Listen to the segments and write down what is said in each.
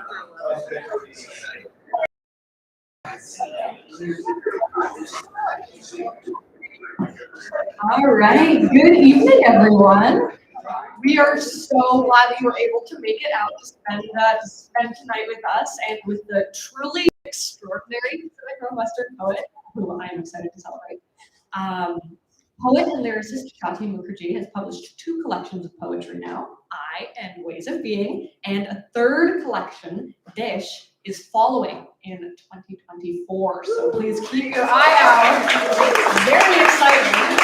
All right, good evening, everyone. We are so glad that you were able to make it out to spend tonight with us and with the truly extraordinary Pacific Northwestern poet, who I am excited to celebrate. Poet and lyricist Sati Mookherjee has published 2 collections of poetry now, I and Ways of Being, and a 3rd collection, Dish, is following in 2024. So please keep your eye out. Very exciting.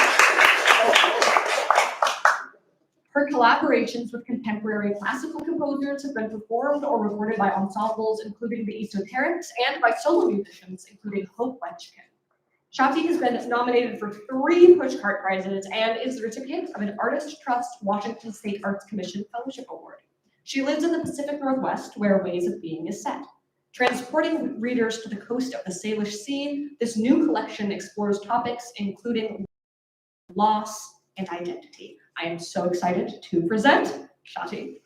Her collaborations with contemporary classical composers have been performed or recorded by ensembles, including the Esoterics, and by solo musicians, including Hope Wenchkin. Sati has been nominated for 3 Pushcart Prizes and is the recipient of an Artist Trust Washington State Arts Commission Fellowship Award. She lives in the Pacific Northwest, where Ways of Being is set. Transporting readers to the coast of the Salish Sea, this new collection explores topics including loss and identity. I am so excited to present Sati.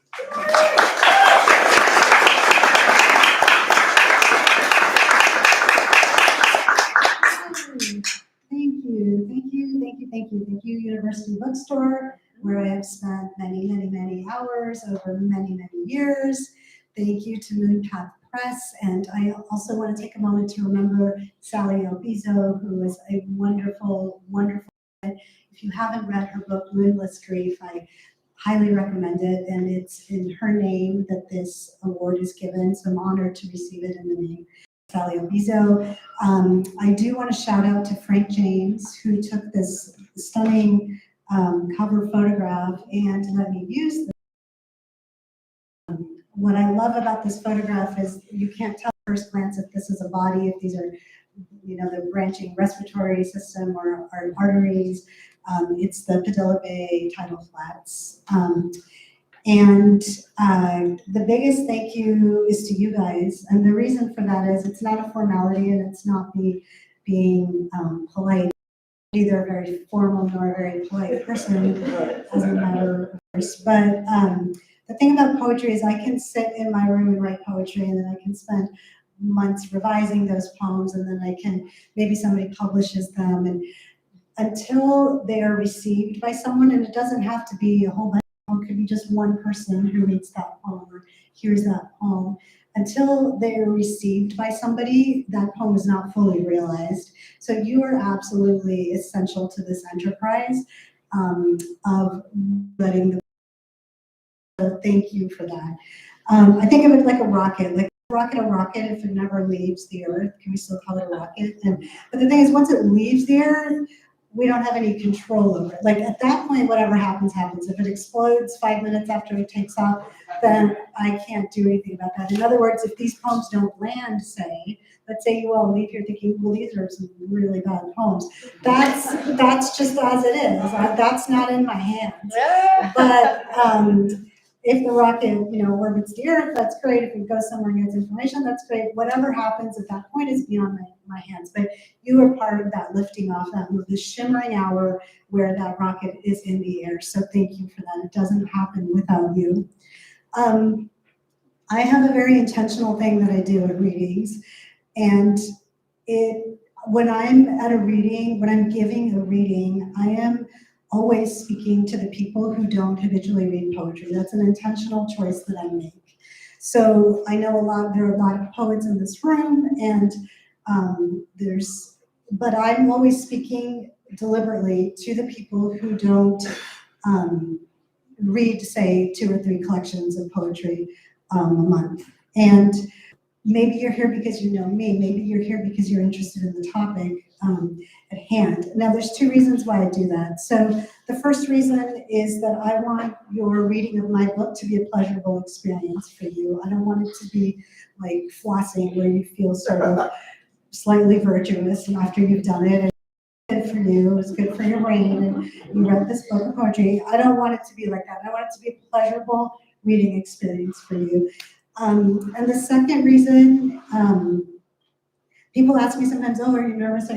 Thank you, University Bookstore, where I have spent many hours over many years. Thank you to Moonpath Press, and I also want to take a moment to remember Sally Albizo, who is a wonderful. If you haven't read her book, Moonless Grief, I highly recommend it, and it's in her name that this award is given, so I'm honored to receive it in the name of Sally Albizo. I do want to shout out to Frank James, who took this stunning cover photograph and let me use this. What I love about this photograph is you can't tell at first glance if this is a body, if these are, the branching respiratory system or arteries. It's the Padilla Bay tidal flats. And the biggest thank you is to you guys. And the reason for that is it's not a formality and it's not me being polite. Neither a very formal nor a very polite person, as a matter of course. But the thing about poetry is I can sit in my room and write poetry, and then I can spend months revising those poems, and then maybe somebody publishes them, and until they are received by someone, and it doesn't have to be a whole bunch, it could be just one person who reads that poem or hears that poem. Until they are received by somebody, that poem is not fully realized. So you are absolutely essential to this enterprise of letting the. So thank you for that. I think of it like a rocket. A rocket, if it never leaves the Earth, can we still call it a rocket? But the thing is, once it leaves the Earth, we don't have any control over it. Like at that point, whatever happens, happens. If it explodes 5 minutes after it takes off, then I can't do anything about that. In other words, if these poems don't land, let's say you all leave here thinking, well, these are some really bad poems. That's just as it is. That's not in my hands. But if the rocket, orbits the Earth, that's great. If it goes somewhere and gets information, that's great. Whatever happens at that point is beyond my hands. But you are part of that lifting off, the shimmering hour where that rocket is in the air. So thank you for that. It doesn't happen without you. I have a very intentional thing that I do at readings, and when I'm at a reading, when I'm giving a reading, I am always speaking to the people who don't habitually read poetry. That's an intentional choice that I make. So I know there are a lot of poets in this room, and but I'm always speaking deliberately to the people who don't read, say, 2 or 3 collections of poetry a month. And maybe you're here because you know me. Maybe you're here because you're interested in the topic at hand. Now, there's 2 reasons why I do that. So the first reason is that I want your reading of my book to be a pleasurable experience for you. I don't want it to be like flossing where you feel sort of slightly virtuous, and after you've done it, it's good for you, it's good for your brain, and you read this book of poetry. I don't want it to be like that. I want it to be a pleasurable reading experience for you. And the second reason, people ask me sometimes, oh, are you nervous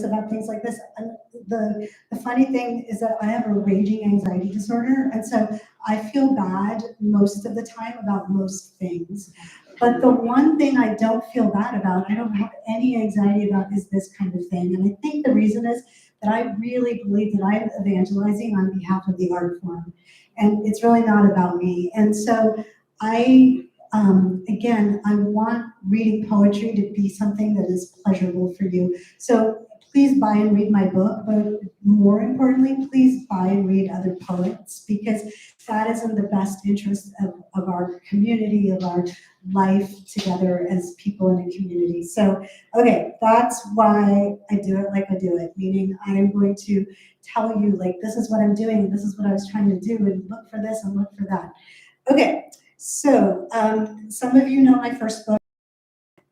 about things like this? And the funny thing is that I have a raging anxiety disorder, and so I feel bad most of the time about most things. But the one thing I don't feel bad about, I don't have any anxiety about, is this kind of thing. And I think the reason is that I really believe that I'm evangelizing on behalf of the art form. And it's really not about me. And so again, I want reading poetry to be something that is pleasurable for you. So please buy and read my book, but more importantly, please buy and read other poets, because that is in the best interest of our community, of our life together as people in a community. So, okay, that's why I do it like I do it, meaning I am going to tell you, like, this is what I'm doing, this is what I was trying to do, and look for this and look for that. Okay, so some of you know my first book.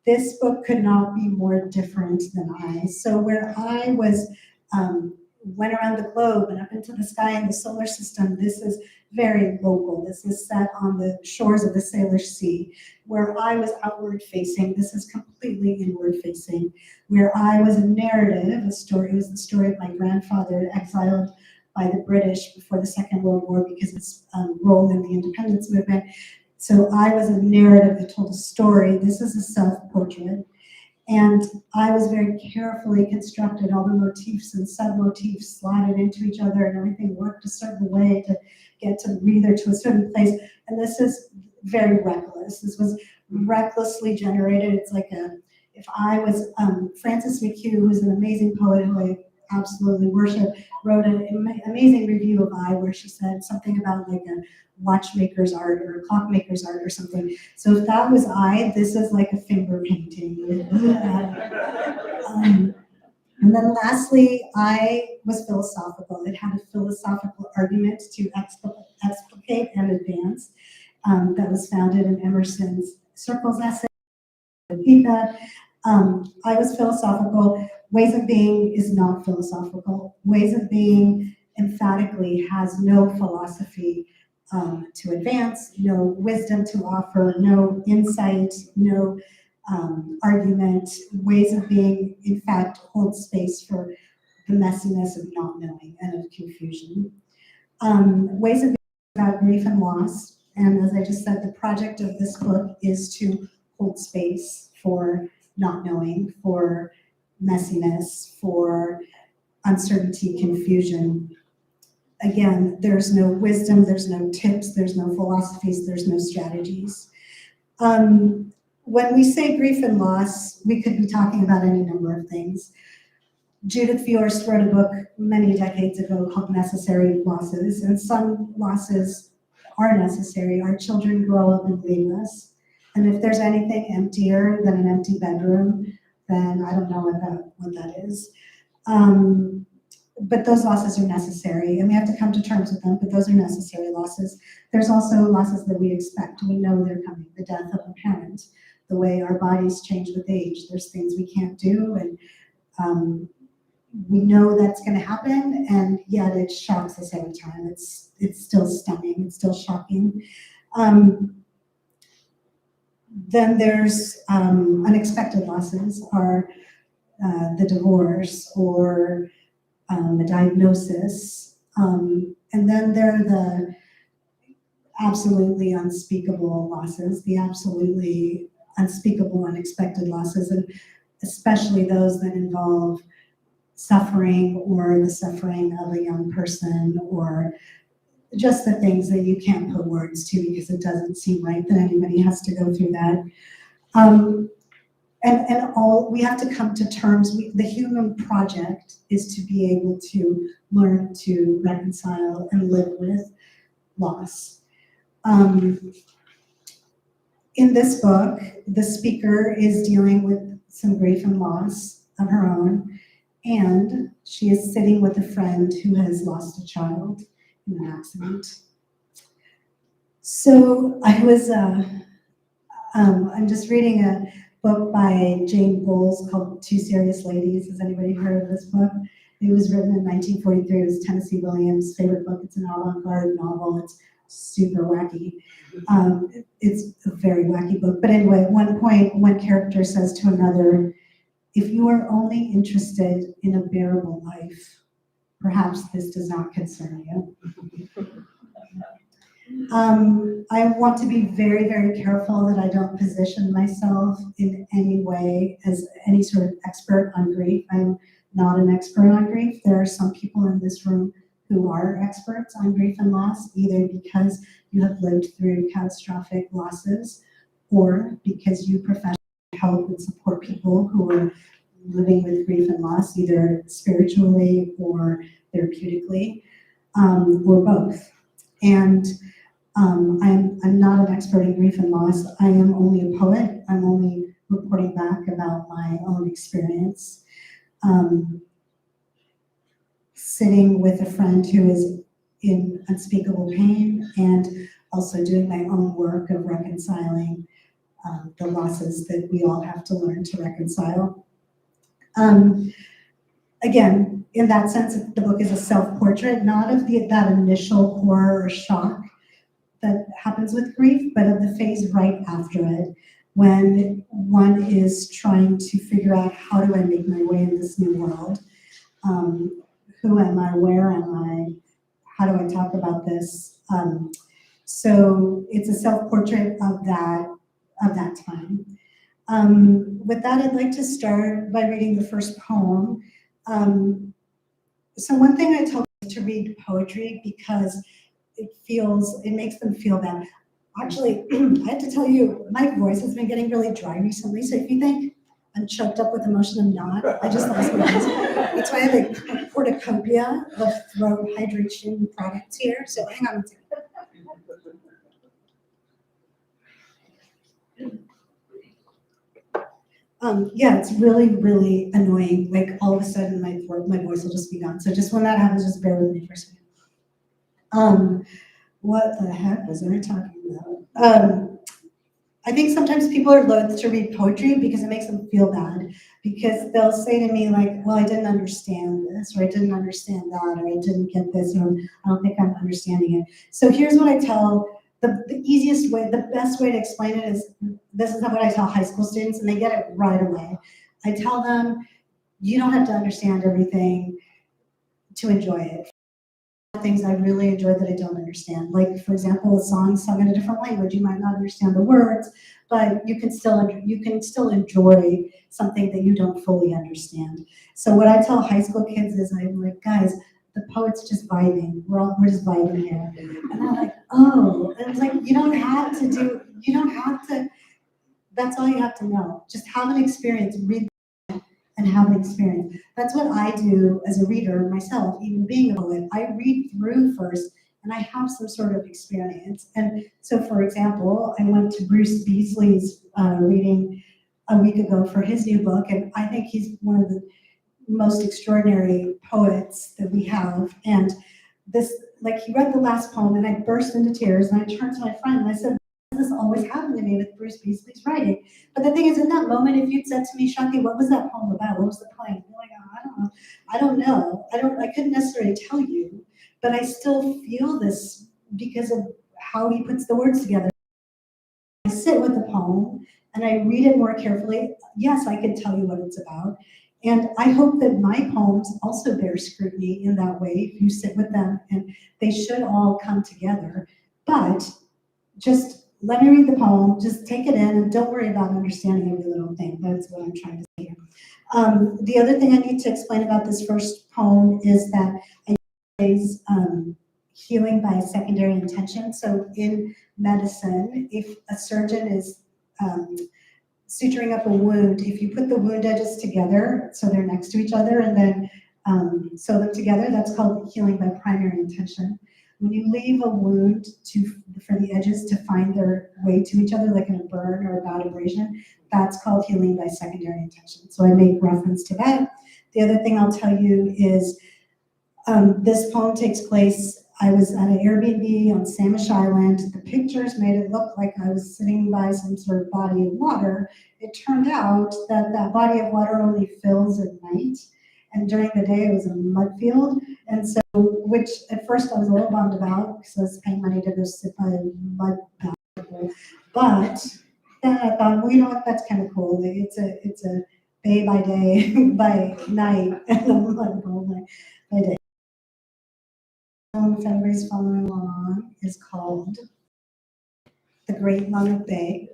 This book could not be more different than I. So where I was, went around the globe and up into the sky in the solar system, this is very local. This is set on the shores of the Salish Sea. Where I was outward facing, this is completely inward facing. Where I was a narrative, a story, it was the story of my grandfather exiled by the British before the Second World War because of his role in the independence movement. So I was a narrative that told a story. This is a self-portrait. And I was very carefully constructed, all the motifs and sub-motifs slotted into each other, and everything worked a certain way to get to breather to a certain place. And this is very reckless. This was recklessly generated. It's like if I was, Francis McHugh, who's an amazing poet who I absolutely worship, wrote an amazing review of I, where she said something about like a watchmaker's art or a clockmaker's art or something. So if that was I, this is like a finger painting. And then lastly, I was philosophical. It had a philosophical argument to explicate and advance that was founded in Emerson's Circles essay. I was philosophical. Ways of Being is not philosophical. Ways of Being emphatically has no philosophy to advance, no wisdom to offer, no insight, no argument. Ways of Being, in fact, hold space for the messiness of not knowing and of confusion. Ways of Being is about grief and loss. And as I just said, the project of this book is to hold space for not knowing, for messiness, for uncertainty, confusion. Again, there's no wisdom, there's no tips, there's no philosophies, there's no strategies. When we say grief and loss, we could be talking about any number of things. Judith Viorst wrote a book many decades ago called Necessary Losses, and some losses are necessary. Our children grow up and leave us. And if there's anything emptier than an empty bedroom, then I don't know what that is. But those losses are necessary, and we have to come to terms with them, but those are necessary losses. There's also losses that we expect. We know they're coming. The death of a parent, the way our bodies change with age. There's things we can't do, and we know that's going to happen, and yet it shocks us every time. It's still stunning. It's still shocking. Then there's unexpected losses, are the divorce or a diagnosis. And then there are the absolutely unspeakable losses, the absolutely unspeakable, unexpected losses, and especially those that involve suffering or the suffering of a young person, or just the things that you can't put words to because it doesn't seem right that anybody has to go through that. And all we have to come to terms. The human project is to be able to learn to reconcile and live with loss. In this book, the speaker is dealing with some grief and loss of her own, and she is sitting with a friend who has lost a child in an accident. So I was, I'm just reading a book by Jane Bowles called Two Serious Ladies. Has anybody heard of this book? It was written in 1943. It was Tennessee Williams' favorite book. It's an avant-garde novel. It's super wacky. It's a very wacky book. But anyway, at one point, one character says to another, "If you are only interested in a bearable life, perhaps this does not concern you." I want to be very, very careful that I don't position myself in any way as any sort of expert on grief. I'm not an expert on grief. There are some people in this room who are experts on grief and loss, either because you have lived through catastrophic losses or because you professionally help and support people who are living with grief and loss, either spiritually or therapeutically, or both. And I'm not an expert in grief and loss. I am only a poet. I'm only reporting back about my own experience. Sitting with a friend who is in unspeakable pain and also doing my own work of reconciling the losses that we all have to learn to reconcile. Again, in that sense, the book is a self-portrait, not of that initial horror or shock that happens with grief, but of the phase right after it, when one is trying to figure out, how do I make my way in this new world? Who am I? Where am I? How do I talk about this? So it's a self-portrait of that time. With that, I'd like to start by reading the first poem. So one thing I tell people to read poetry because it makes them feel bad. Actually, I have to tell you, my voice has been getting really dry recently, so if you think I'm choked up with emotion, I'm not. I just lost my voice. That's why I have a cornucopia of throat hydration products here, so hang on a second. Yeah, it's really, really annoying. Like all of a sudden my voice will just be gone. So just when that happens, just bear with me for a second. What the heck was I talking about? I think sometimes people are loath to read poetry because it makes them feel bad. Because they'll say to me like, well, I didn't understand this, or I didn't understand that, or I didn't get this, or I don't think I'm understanding it. So here's what I tell, the easiest way, the best way to explain it is, this is what I tell high school students, and they get it right away. I tell them, you don't have to understand everything to enjoy it. Things I really enjoy that I don't understand. Like, for example, a song sung in a different language, you might not understand the words, but you can still enjoy something that you don't fully understand. So what I tell high school kids is, I'm like, guys, the poet's just vibing. We're just vibing here. And they're like, oh. And it's like, you don't have to, that's all you have to know. Just have an experience, read and have an experience. That's what I do as a reader myself, even being a poet. I read through first and I have some sort of experience. And so, for example, I went to Bruce Beasley's reading a week ago for his new book, and I think he's one of the most extraordinary poets that we have. And this, like, he read the last poem and I burst into tears, and I turned to my friend and I said, this always happened to me with Bruce Beasley's writing. But the thing is, in that moment, if you'd said to me, Sati, what was that poem about? What was the point? You're like, oh, I don't know. I couldn't necessarily tell you, but I still feel this because of how he puts the words together. I sit with the poem and I read it more carefully. Yes, I could tell you what it's about. And I hope that my poems also bear scrutiny in that way, if you sit with them, and they should all come together. But just let me read the poem, just take it in, and don't worry about understanding every little thing. That's what I'm trying to say here. The other thing I need to explain about this first poem is that I use healing by secondary intention. So in medicine, if a surgeon is suturing up a wound, if you put the wound edges together, so they're next to each other, and then sew them together, that's called healing by primary intention. When you leave a wound for the edges to find their way to each other, like in a burn or a bad abrasion, that's called healing by secondary intention. So I make reference to that. The other thing I'll tell you is this poem takes place, I was at an Airbnb on Salish Island. The pictures made it look like I was sitting by some sort of body of water. It turned out that that body of water only fills at night. And during the day, it was a mud field. And so, which at first I was a little bummed about because I was paying money to go sit by a mud pool. But then I thought, well, you know what, that's kind of cool. Like, it's a bay by day, by night, and a mud pool by day. If everybody's following along, is called The Great Lung Bay.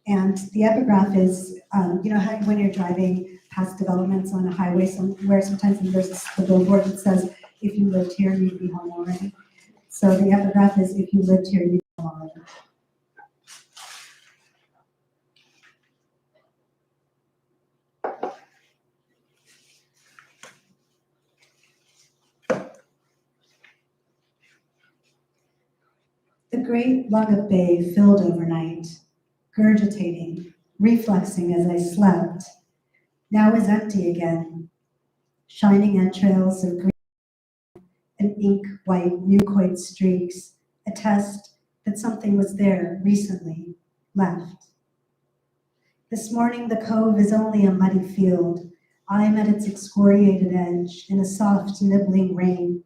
And the epigraph is, you know how when you're driving past developments on a highway somewhere, sometimes there's a billboard that says, if you lived here, you'd be home already. So the epigraph is, if you lived here, you'd be home already. The great Lung Bay filled overnight, gurgitating, reflexing as I slept, now is empty again. Shining entrails of green and ink-white mucoid streaks attest that something was there recently, left. This morning the cove is only a muddy field. I am at its excoriated edge in a soft nibbling rain,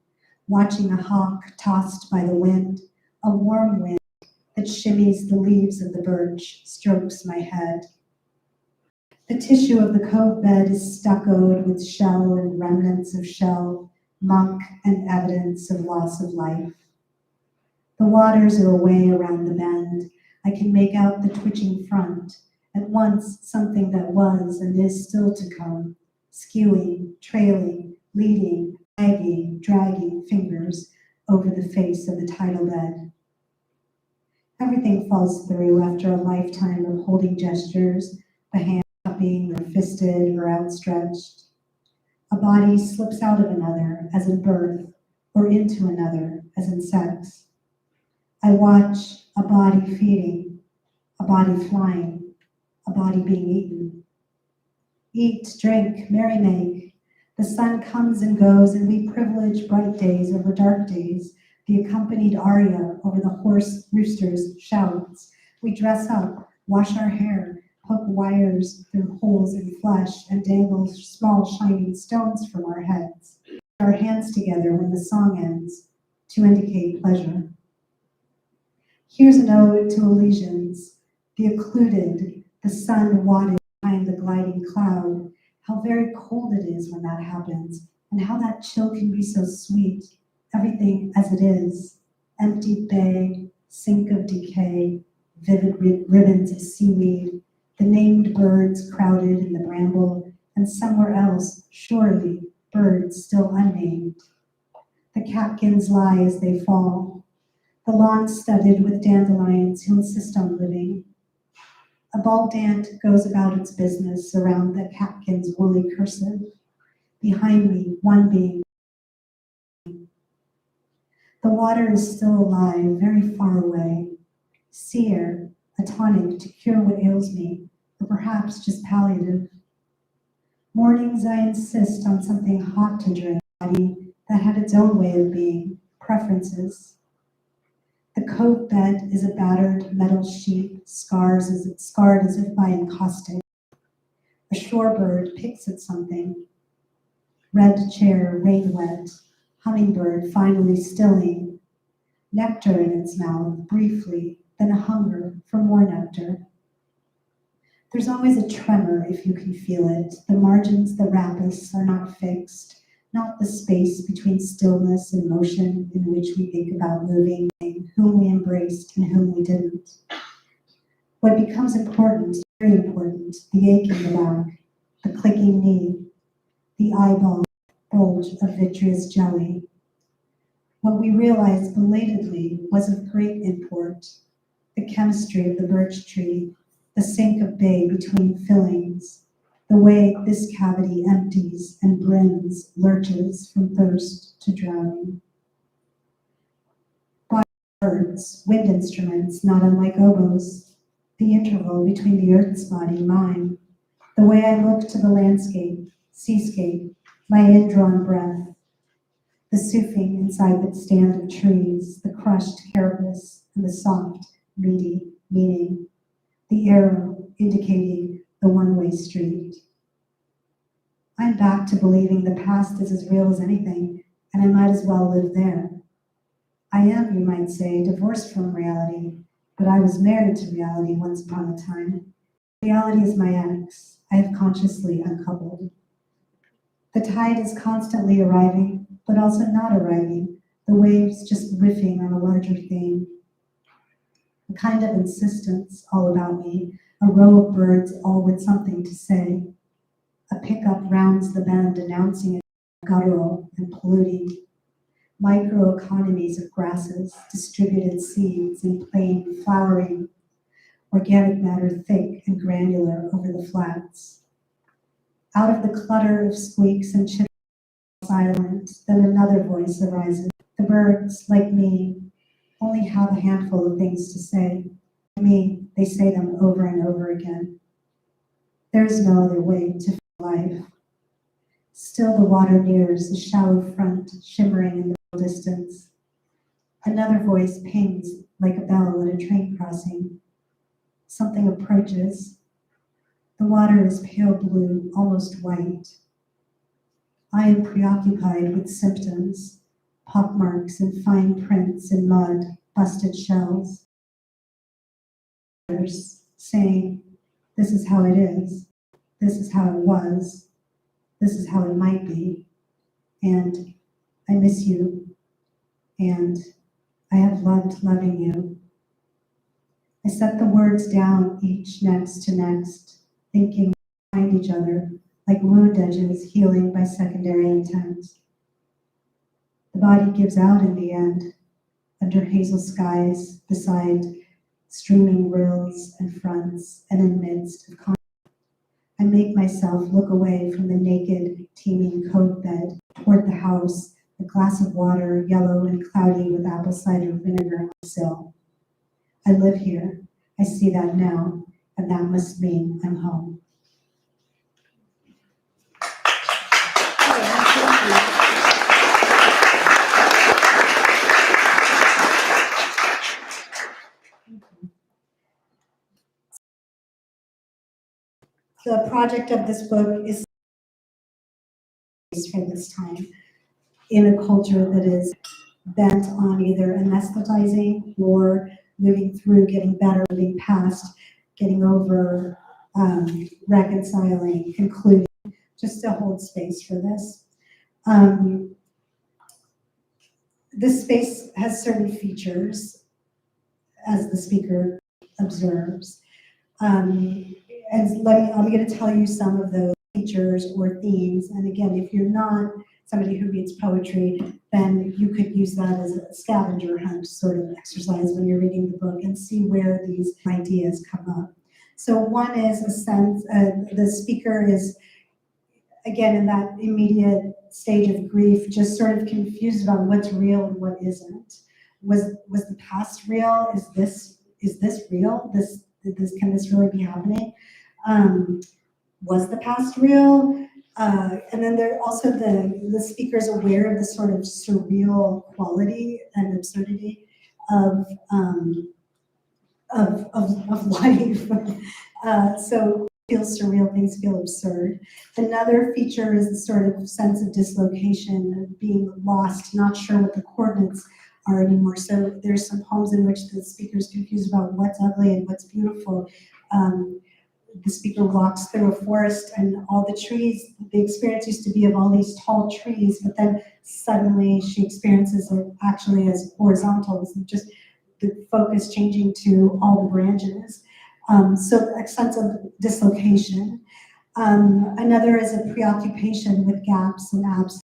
watching a hawk tossed by the wind, a warm wind that shimmies the leaves of the birch, strokes my head. The tissue of the cove bed is stuccoed with shell and remnants of shell, muck and evidence of loss of life. The waters are away around the bend. I can make out the twitching front, at once something that was and is still to come, skewing, trailing, leading, dragging fingers over the face of the tidal bed. Everything falls through after a lifetime of holding gestures, the hand cupping or fisted or outstretched. A body slips out of another as in birth, or into another as in sex. I watch a body feeding, a body flying, a body being eaten. Eat, drink, merry make. The sun comes and goes, and we privilege bright days over dark days, the accompanied aria over the hoarse rooster's shouts. We dress up, wash our hair, hook wires through holes in flesh, and dangle small shining stones from our heads. Our hands together when the song ends to indicate pleasure. Here's an ode to Elysians, the occluded, the sun wadded behind the gliding cloud, how very cold it is when that happens, and how that chill can be so sweet, everything as it is, emptied bay, sink of decay, vivid ribbons of seaweed, the named birds crowded in the bramble, and somewhere else, surely, birds still unnamed. The catkins lie as they fall, the lawn studded with dandelions who insist on living. A bald ant goes about its business around the catkin's woolly cursive. Behind me, one being. The water is still alive, very far away. Sea air, a tonic to cure what ails me, or perhaps just palliative. Mornings I insist on something hot to drink, a body that had its own way of being, preferences. The cove bed is a battered metal sheet, scarred as if by encaustic. A shorebird picks at something. Red chair, rain wet, hummingbird finally stilling. Nectar in its mouth, briefly, then a hunger for more nectar. There's always a tremor if you can feel it. The margins that wrap us are not fixed, not the space between stillness and motion in which we think about moving, whom we embraced and whom we didn't. What becomes important, very important, the ache in the back, the clicking knee, the eyeball bulge of vitreous jelly. What we realized belatedly was of great import, the chemistry of the birch tree, the sink of bay between fillings, the way this cavity empties and brims, lurches from thirst to drowning. Birds, wind instruments, not unlike oboes, the interval between the earth's body, mine, the way I look to the landscape, seascape, my indrawn breath, the souffing inside that stand of trees, the crushed carapace, and the soft, meaty meaning, the arrow indicating the one-way street. I'm back to believing the past is as real as anything, and I might as well live there. I am, you might say, divorced from reality, but I was married to reality once upon a time. Reality is my ex. I have consciously uncoupled. The tide is constantly arriving, but also not arriving. the waves just riffing on a larger theme. A kind of insistence all about me, a row of birds all with something to say. A pickup rounds the bend announcing it guttural and polluting. Microeconomies of grasses, distributed seeds in plain flowering, organic matter thick and granular over the flats. Out of the clutter of squeaks and chips, silent, then another voice arises. The birds, like me, only have a handful of things to say. Like me, they say them over and over again. There is no other way to feel life. Still the water nears, a shallow front shimmering in the distance. Another voice pings like a bell at a train crossing. Something approaches. The water is pale blue, almost white. I am preoccupied with symptoms, pockmarks and fine prints in mud, busted shells. Saying, this is how it is, this is how it was, this is how it might be, and I miss you, and I have loved loving you. I set the words down each next to next, thinking behind each other, like wound edges healing by secondary intent. The body gives out in the end, under hazel skies, beside streaming rills and fronts, and in midst of conflict. I make myself look away from the naked, teeming cove bed toward the house, a glass of water, yellow and cloudy with apple cider vinegar on the sill. I live here. I see that now, and that must mean I'm home. The project of this book is for this time in a culture that is bent on either anesthetizing or moving through, getting better, moving past, getting over, reconciling, concluding, just to hold space for this. This space has certain features, as the speaker observes. I'm going to tell you some of those features or themes. And again, if you're not somebody who reads poetry, then you could use that as a scavenger hunt sort of exercise when you're reading the book and see where these ideas come up. So one is a sense, the speaker is, again, in that immediate stage of grief, just sort of confused about what's real and what isn't. Was the past real? Is this real? Can this really be happening? Was the past real? And then there also the speaker's aware of the sort of surreal quality and absurdity of life. So feels surreal, things feel absurd. Another feature is the sort of sense of dislocation, of being lost, not sure what the coordinates are anymore. So there's some poems in which the speaker's confused about what's ugly and what's beautiful. The speaker walks through a forest and all the trees, the experience used to be of all these tall trees, but then suddenly she experiences it actually as horizontals, and just the focus changing to all the branches. So a sense of dislocation. Another is a preoccupation with gaps and absence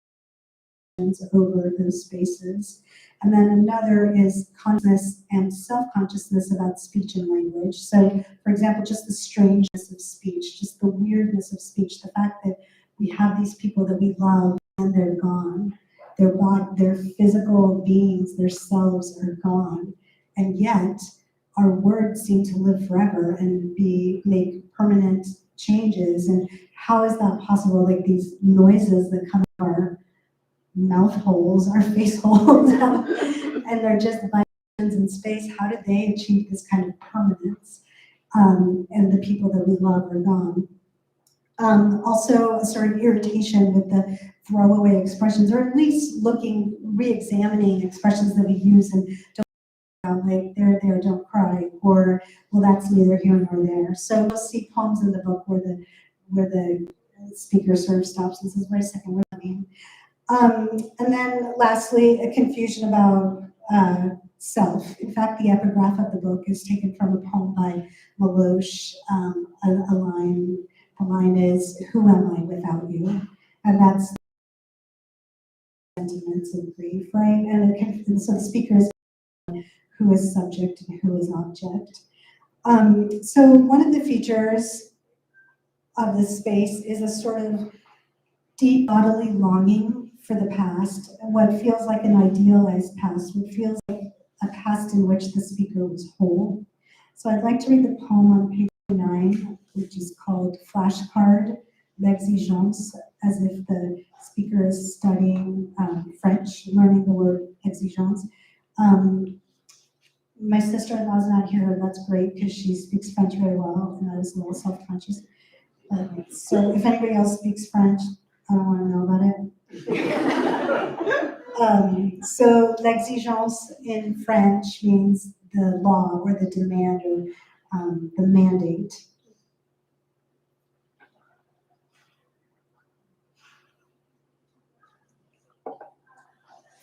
over those spaces. And then another is consciousness and self-consciousness about speech and language. So, for example, just the strangeness of speech, just the weirdness of speech, the fact that we have these people that we love and they're gone. Their physical beings, their selves are gone. And yet, our words seem to live forever and make permanent changes. And how is that possible? Like these noises that come from our mouth holes, our face holes, and they're just vibrations in space. How did they achieve this kind of permanence? And the people that we love are gone. Also, a sort of irritation with the throwaway expressions, or at least re-examining expressions that we use and don't like, there, don't cry, or, well, that's neither here nor there. So you'll see poems in the book where the speaker sort of stops and says, wait a second, what do you mean? And then lastly, a confusion about self. In fact, the epigraph of the book is taken from a poem by Meloche. The line is, "Who am I without you?" And that's sentiments of grief, right? And so the speaker is who is subject and who is object. So one of the features of this space is a sort of deep bodily longing for the past, what feels like an idealized past, what feels like a past in which the speaker was whole. So I'd like to read the poem on page 9, which is called Flashcard, L'exigence, as if the speaker is studying French, learning the word exigence. My sister-in-law's not here, and that's great because she speaks French very well, and I was a little self-conscious. So if anybody else speaks French, I don't want to know about it. So l'exigence in French means the law or the demand or the mandate.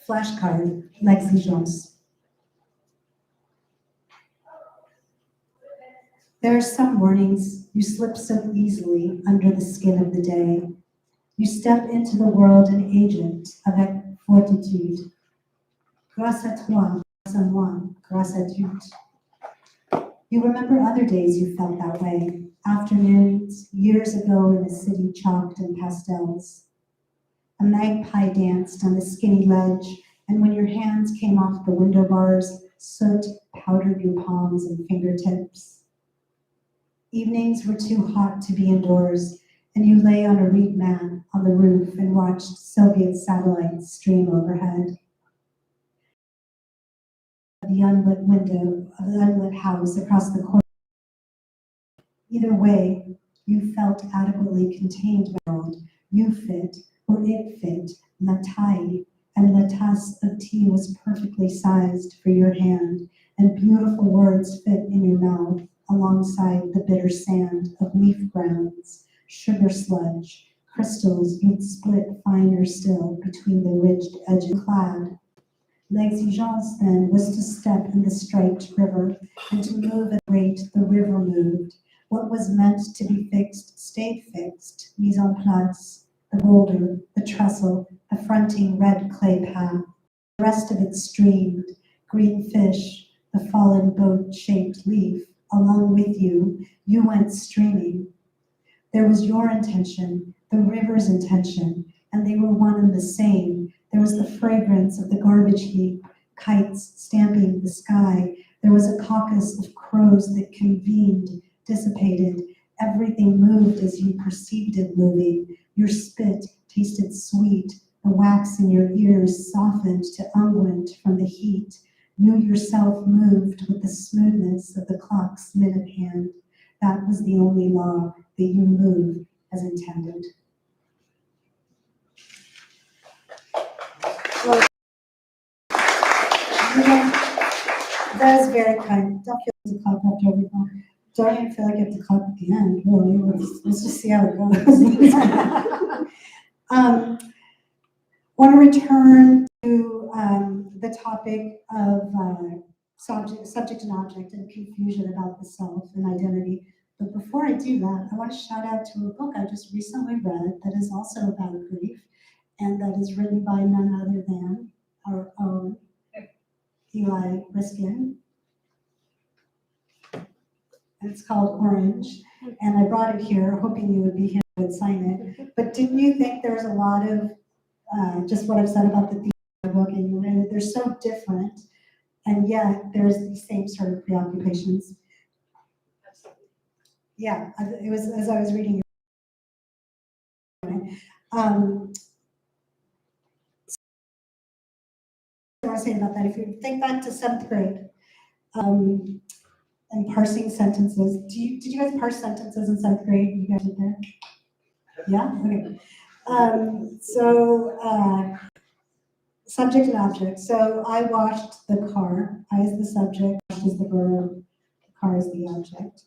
Flashcard, l'exigence. There are some mornings you slip so easily under the skin of the day. You step into the world an agent avec fortitude. Grâce à toi, grâce à moi, grâce à toutes. You remember other days you felt that way, afternoons, years ago in a city chalked in pastels. A magpie danced on the skinny ledge, and when your hands came off the window bars, soot powdered your palms and fingertips. Evenings were too hot to be indoors, and you lay on a reed mat on the roof and watched Soviet satellites stream overhead. The unlit window of the unlit house across the court. Either way, you felt adequately contained by the world. You fit, or it fit, la taille, and la tasse of tea was perfectly sized for your hand, and beautiful words fit in your mouth alongside the bitter sand of leaf grounds, sugar sludge, crystals you'd split finer still between the ridged edges clad. L'exigence then was to step in the striped river and to move at the rate the river moved. What was meant to be fixed stayed fixed, mise en place, the boulder, the trestle, the fronting red clay path. The rest of it streamed, green fish, the fallen boat-shaped leaf. Along with you, you went streaming. There was your intention, the river's intention, and they were one and the same. There was the fragrance of the garbage heap, kites stamping the sky. There was a caucus of crows that convened, dissipated. Everything moved as you perceived it moving. Your spit tasted sweet. The wax in your ears softened to unguent from the heat. You yourself moved with the smoothness of the clock's minute hand. That was the only law, that you move as intended. Well, that is very kind. Don't feel to clap after everything. Don't even feel like you have to clap at the end, really. Let's just see how it goes. Want to return to the topic of subject and object and confusion about the self and identity. But before I do that, I want to shout out to a book I just recently read that is also about grief, and that is written by none other than our own Eli Riskin. And it's called Orange, and I brought it here hoping you would be here and sign it. But didn't you think there was a lot of just what I've said about the theme of the book, and you read it, they're so different, and yet there's these same sort of preoccupations. Yeah, it was as I was reading. I want to say about that. If you think back to 7th grade, and parsing sentences, did you guys parse sentences in 7th grade? You guys did that? Yeah. Okay. Subject and object. So I washed the car. I is the subject, washed is the verb, the car is the object.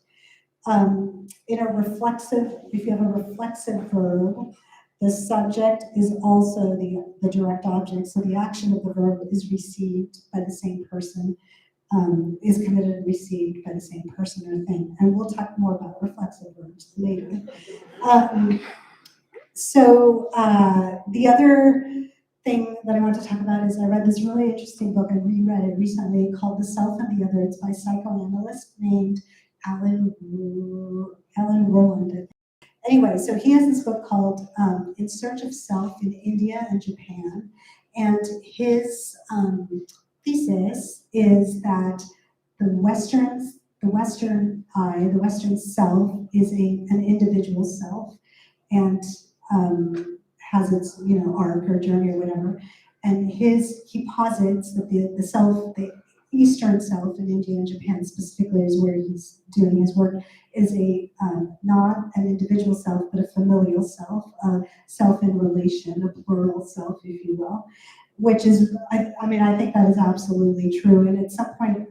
In a reflexive, if you have a reflexive verb, The subject is also the direct object, so the action of the verb is received by the same person, is committed and received by the same person or thing. And we'll talk more about reflexive verbs later. The other thing that I want to talk about is I read this really interesting book. I reread it recently called The Self and the Other. It's by a psychoanalyst named Alan Rowland, I think. Anyway, so he has this book called In Search of Self in India and Japan. And his thesis is that the Western I, the Western self, is an individual self, and has its arc or journey or whatever. And he posits that the self, the Eastern self in India and Japan specifically is where he's doing his work, is not an individual self, but a familial self, a self in relation, a plural self, if you will, which is, I think that is absolutely true. And at some point,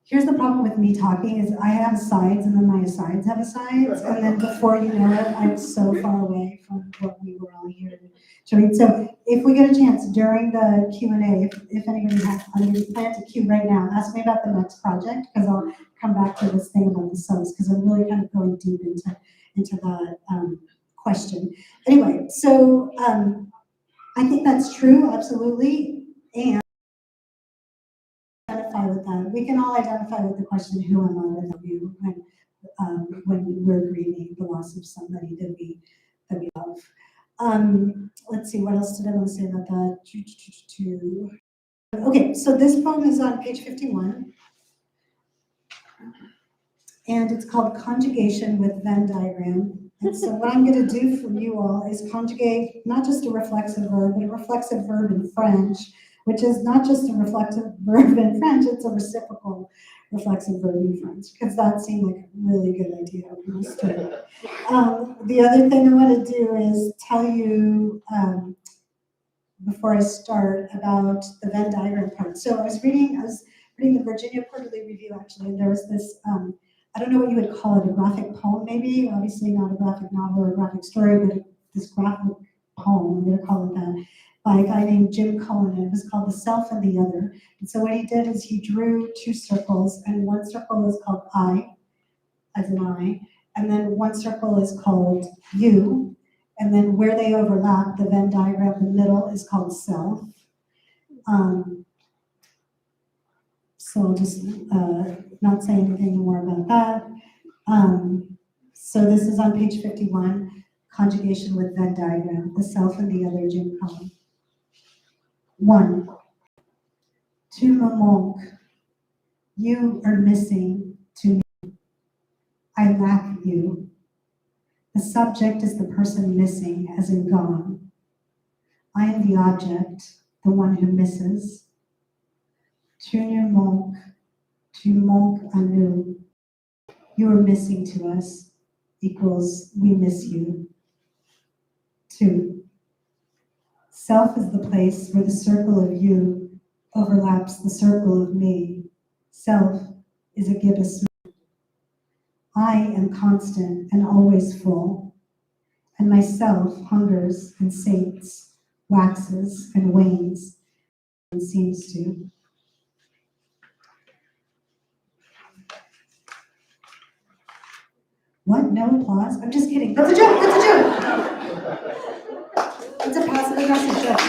here's the problem with me talking is I have asides and then my asides have asides, and then before you know it, I'm so far away from what we were all here to read. So if we get a chance during the Q&A, if anybody has, I'm going to plan to queue right now, ask me about the next project, because I'll come back to this thing about the subs, because I'm really kind of going deep into that question. Anyway, so I think that's true, absolutely, and identify with that. We can all identify with the question, who am I without you, when we're grieving the loss of somebody that we love. Let's see, what else did I want to say about that? Okay, so this poem is on page 51, and it's called Conjugation with Venn Diagram. And so what I'm going to do for you all is conjugate not just a reflexive verb, but a reflexive verb in French, which is not just a reflexive verb in French, it's a reciprocal reflexive verb in French, because that seemed like a really good idea. The other thing I want to do is tell you, before I start, about the Venn diagram part. So I was reading the Virginia Quarterly Review, actually, and there was this, I don't know what you would call it, a graphic poem maybe, obviously not a graphic novel or a graphic story, but this graphic poem, I'm going to call it that, by a guy named Jim Cohen, and it was called The Self and the Other. And so what he did is he drew two circles, and one circle is called I, as an I, and then one circle is called you, and then where they overlap, the Venn diagram in the middle is called self. So I'll just not say anything more about that. So this is on page 51, Conjugation with Venn diagram, The Self and the Other, Jim Cohen. 1. Tu me manques. You are missing to me. I lack you. The subject is the person missing, as in gone. I am the object, the one who misses. Tu nous manques. Tu manques à nous. You are missing to us equals we miss you. 2. Self is the place where the circle of you overlaps the circle of me. Self is a gibbous. I am constant and always full, and myself hungers and sates, waxes and wanes, and seems to. What? No applause? I'm just kidding. That's a joke. That's a joke. It's a passive aggressive joke.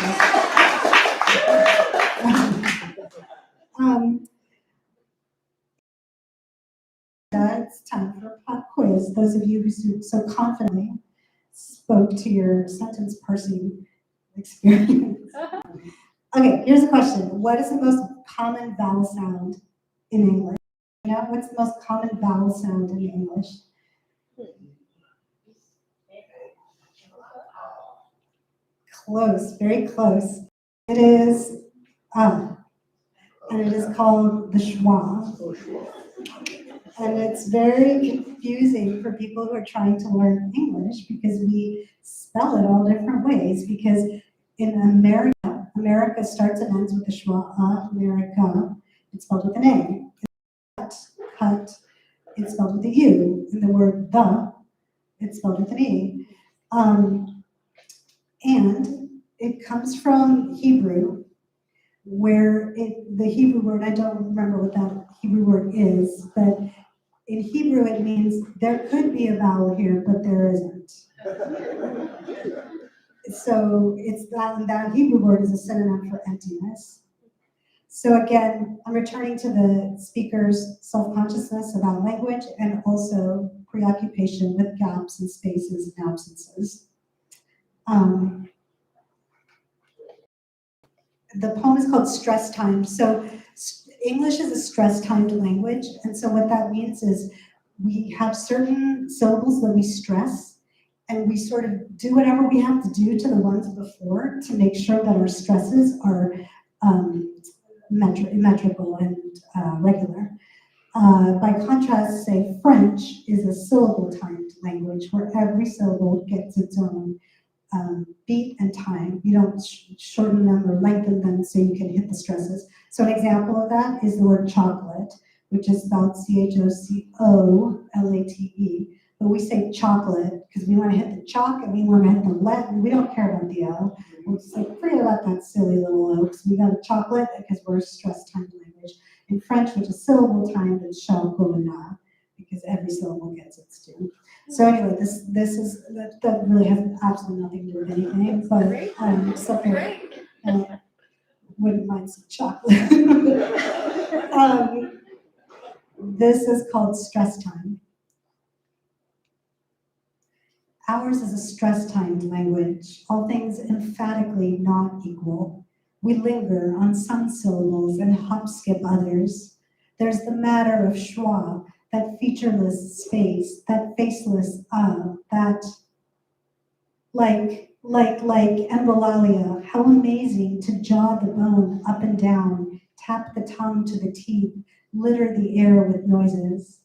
It's time for a pop quiz. Those of you who so confidently spoke to your sentence parsing experience. Okay, here's a question. What is the most common vowel sound in English? You know, what's the most common vowel sound in English? Close, very close. It is and it is called the schwa. And it's very confusing for people who are trying to learn English because we spell it all different ways. Because in America starts and ends with the schwa. America, it's spelled with an A. Cut, it's spelled with a U. And the word the, it's spelled with an E. And it comes from Hebrew, where the Hebrew word, I don't remember what that Hebrew word is, but in Hebrew it means there could be a vowel here, but there isn't. So it's that Hebrew word is a synonym for emptiness. So again, I'm returning to the speaker's self-consciousness about language and also preoccupation with gaps and spaces and absences. The poem is called Stress Timed. So English is a stress timed language. And so what that means is we have certain syllables that we stress, and we sort of do whatever we have to do to the ones before to make sure that our stresses are metrical and regular. By contrast, say French is a syllable timed language where every syllable gets its own beat and time. You don't shorten them or lengthen them so you can hit the stresses. So an example of that is the word chocolate, which is spelled CHOCOLATE. But we say chocolate because we want to hit the chalk and we want to hit the let, and we don't care about the O. We're just like, forget about that silly little O, because we got a chocolate because we're a stress-timed language. In French, which is syllable timed, it's chocolat, because every syllable gets its due. So anyway, this is that really has absolutely nothing to do with anything, but something wouldn't mind some chocolate. This is called stress time. Ours is a stress-timed language, all things emphatically not equal. We linger on some syllables and hop-skip others. There's the matter of schwa, that featureless space, that faceless that like embolalia, how amazing to jaw the bone up and down, tap the tongue to the teeth, litter the air with noises.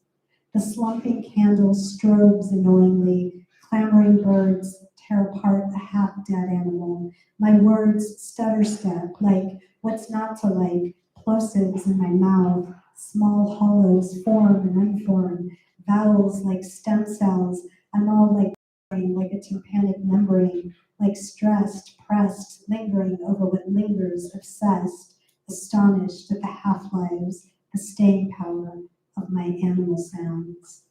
The slumping candle strobes annoyingly, clamoring birds tear apart a half-dead animal. My words stutter step, like what's not to like, plosives in my mouth, small hollows form and unform, vowels like stem cells. I'm all like a tympanic membrane, like stressed, pressed, lingering over what lingers, obsessed, astonished at the half-lives, the staying power of my animal sounds.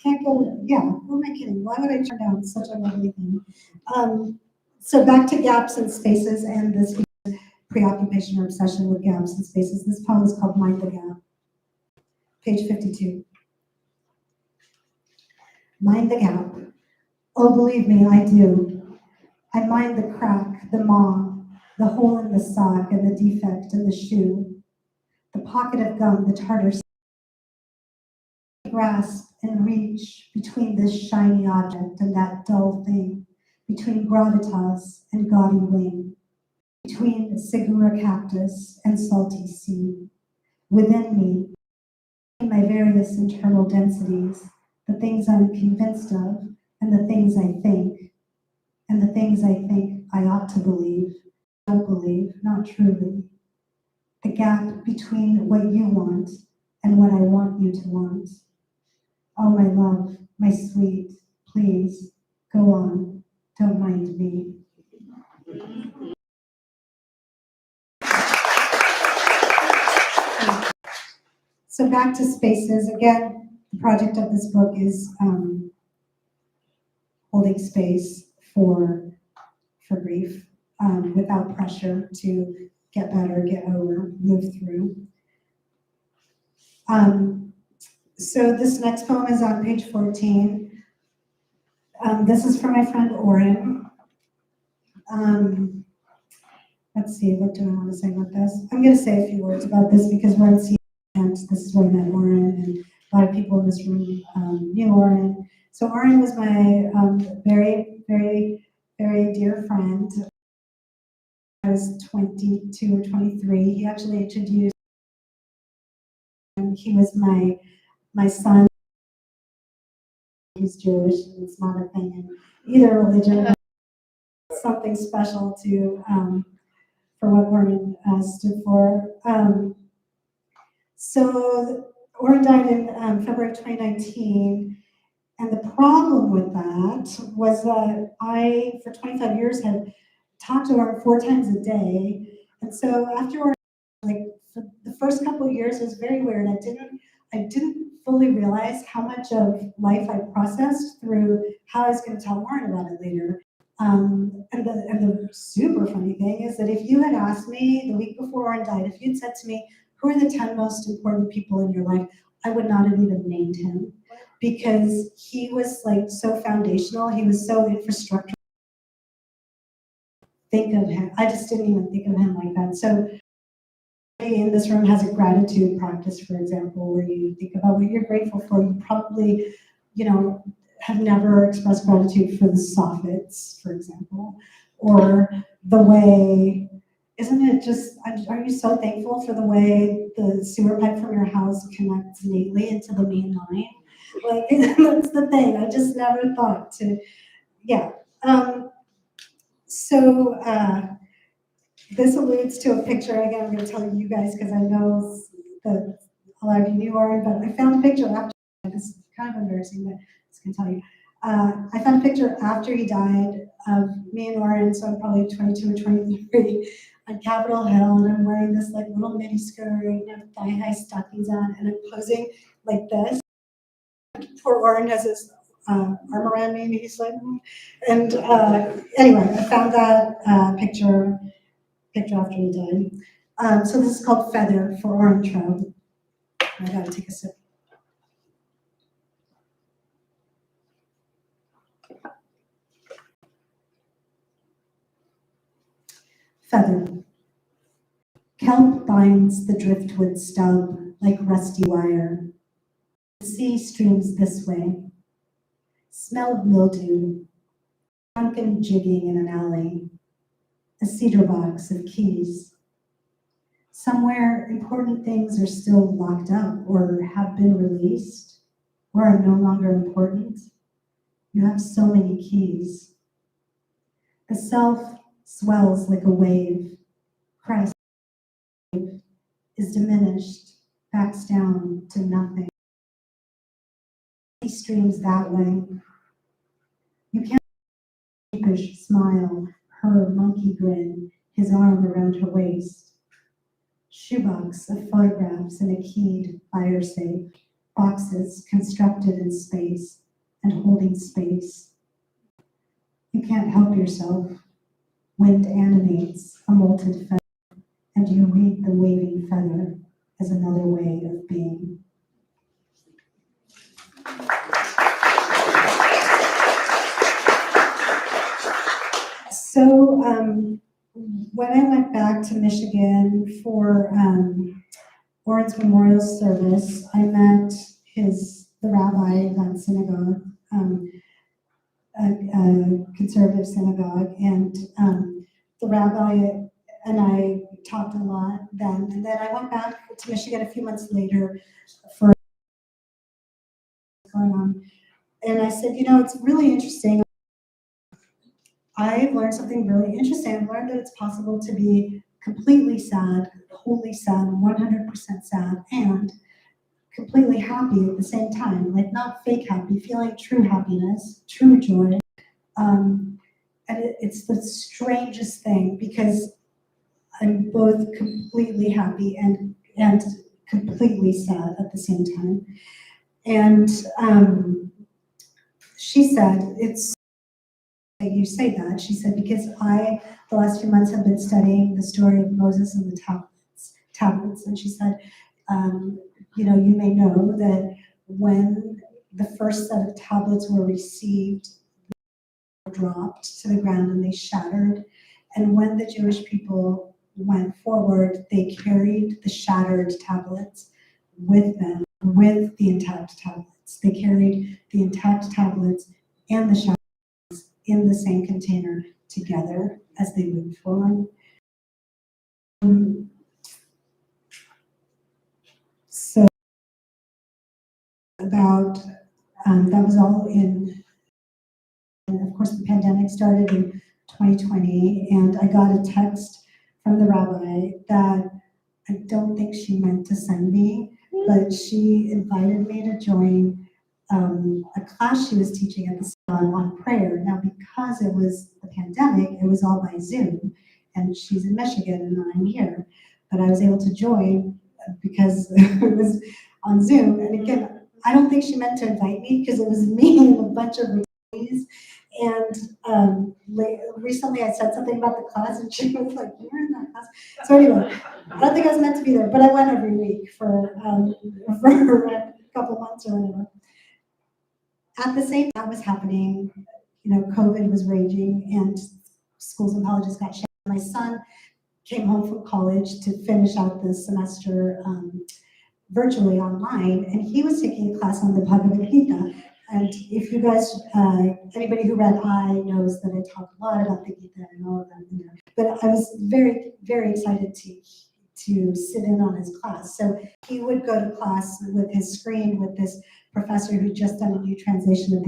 Can't go, yeah, who am I kidding? Why would I turn down such a lovely thing? So back to gaps and spaces and this preoccupation or obsession with gaps and spaces. This poem is called Mind the Gap, page 52. Mind the gap. Oh, believe me, I do. I mind the crack, the maw, the hole in the sock and the defect in the shoe, the pocket of gum, the tartar grasp and reach between this shiny object and that dull thing, between gravitas and gaudy wing, between Segura cactus and salty sea. Within me, my various internal densities, the things I'm convinced of, and the things I think, and the things I think I ought to believe, don't believe, not truly. The gap between what you want and what I want you to want. Oh, my love, my sweet, please, go on, don't mind me. So back to spaces. Again, the project of this book is holding space for grief without pressure to get better, get over, move through. So this next poem is on page 14. This is from my friend Oren. Let's see, what do I want to say about this? I'm going to say a few words about this because we're in Seattle, and this is where I met Oren, and a lot of people in this room knew Oren. So Oren was my very, very, very dear friend. I was 22 or 23. He actually introduced, and he was my son. He's Jewish, and it's not a thing in either religion. Something special to for what Oren stood for. So Oren died in February 2019, And the problem with that was that I, for 25 years, had talked to her 4 times a day. And so after, like, for the first couple of years, it was very weird. I didn't fully realize how much of life I processed through how I was going to tell Warren about it later. And the super funny thing is that if you had asked me the week before Warren died, if you'd said to me, who are the 10 most important people in your life, I would not have even named him, because he was like so foundational. He was so infrastructure. Think of him. I just didn't even think of him like that. So in this room has a gratitude practice, for example, where you think about what you're grateful for. You probably, have never expressed gratitude for the soffits, for example, or the way, isn't it just, are you so thankful for the way the sewer pipe from your house connects neatly into the main line? Like, that's the thing. I just never thought to, yeah. So this alludes to a picture, again, I'm going to tell you guys because I know that a lot of you knew Warren, but I found a picture after, this is kind of embarrassing, but I was going to tell you. I found a picture after he died of me and Warren, so I'm probably 22 or 23, on Capitol Hill, and I'm wearing this like little mini skirt and thigh-high stockings on, and I'm posing like this. Poor Warren has his arm around me, and he's like, and anyway, I found that picture after he died. So this is called Feather for Orange Trout. I gotta take a sip. Feather. Kelp binds the driftwood stub like rusty wire. The sea streams this way. Smell of mildew. Drunken jigging in an alley. A cedar box of keys. Somewhere important things are still locked up or have been released or are no longer important. You have so many keys. The self swells like a wave. Christ is diminished, backs down to nothing. He streams that way. You can't sheepish smile, her monkey grin, his arm around her waist. Shoebox of photographs in a keyed fire safe, boxes constructed in space and holding space. You can't help yourself. Wind animates a molted feather, and you read the waving feather as another way of being. So when I went back to Michigan for Warren's memorial service, I met the rabbi of that synagogue, a conservative synagogue, and the rabbi and I talked a lot then. And then I went back to Michigan a few months later for going on. And I said, it's really interesting. I've learned something really interesting. I've learned that it's possible to be completely sad, wholly sad, 100% sad, and completely happy at the same time. Like, not fake happy, feeling true happiness, true joy. And it's the strangest thing, because I'm both completely happy and completely sad at the same time. And she said, it's you say that, she said, because the last few months have been studying the story of Moses and the tablets, and she said, you may know that when the first set of tablets were received, they dropped to the ground and they shattered, and when the Jewish people went forward, they carried the shattered tablets with them, with the intact tablets. They carried the intact tablets and the shattered in the same container together as they moved forward. So about that was all in, and of course the pandemic started in 2020, and I got a text from the rabbi that I don't think she meant to send me, but she invited me to join a class she was teaching at the salon on prayer. Now, because it was the pandemic, it was all by Zoom, and she's in Michigan and I'm here, but I was able to join because it was on Zoom. And again, I don't think she meant to invite me because it was me and a bunch of retirees. And recently I said something about the class and she was like, "You're in that class." So anyway, I don't think I was meant to be there, but I went every week for a couple months or whatever. At the same time that was happening, COVID was raging and schools and colleges got shut. My son came home from college to finish out the semester virtually online, and he was taking a class on the Bhagavad Gita. And if you guys, anybody who read I knows that I talk a lot about the Gita and all of that in there. But I was very, very excited to sit in on his class. So he would go to class with his screen with this professor who just done a new translation of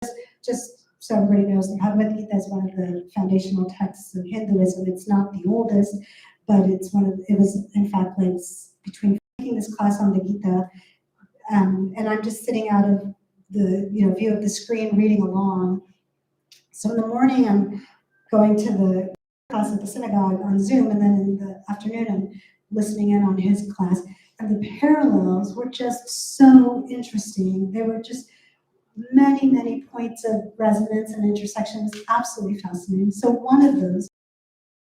the just so everybody knows, the Bhagavad Gita is one of the foundational texts of Hinduism. It's not the oldest, but it was in fact like between taking this class on the Gita, and I'm just sitting out of the view of the screen reading along. So in the morning I'm going to the class at the synagogue on Zoom, and then in the afternoon I'm listening in on his class. And the parallels were just so interesting. There were just many, many points of resonance and intersection. It was absolutely fascinating. So one of those,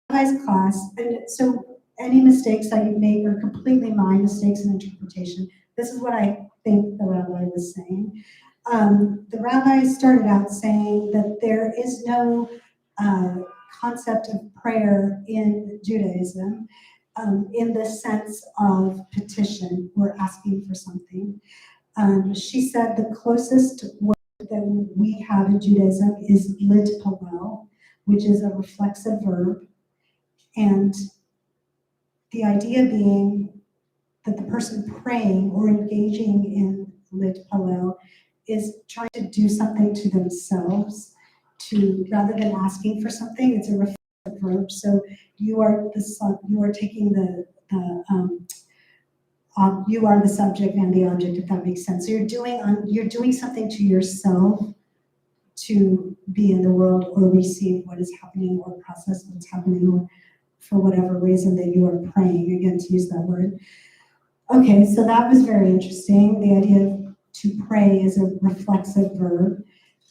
Rabbi's class, and so any mistakes that you make are completely my mistakes in interpretation. This is what I think the rabbi was saying. The rabbi started out saying that there is no concept of prayer in Judaism in the sense of petition or asking for something. She said the closest word that we have in Judaism is litpalel, which is a reflexive verb. And the idea being that the person praying or engaging in litpalel is trying to do something to themselves, rather than asking for something. It's a reflexive verb. So you are taking you are the subject and the object, if that makes sense. So you're doing something to yourself to be in the world or receive what is happening or process what's happening, or for whatever reason that you are praying, again, to use that word. Okay, so that was very interesting. The idea of to pray is a reflexive verb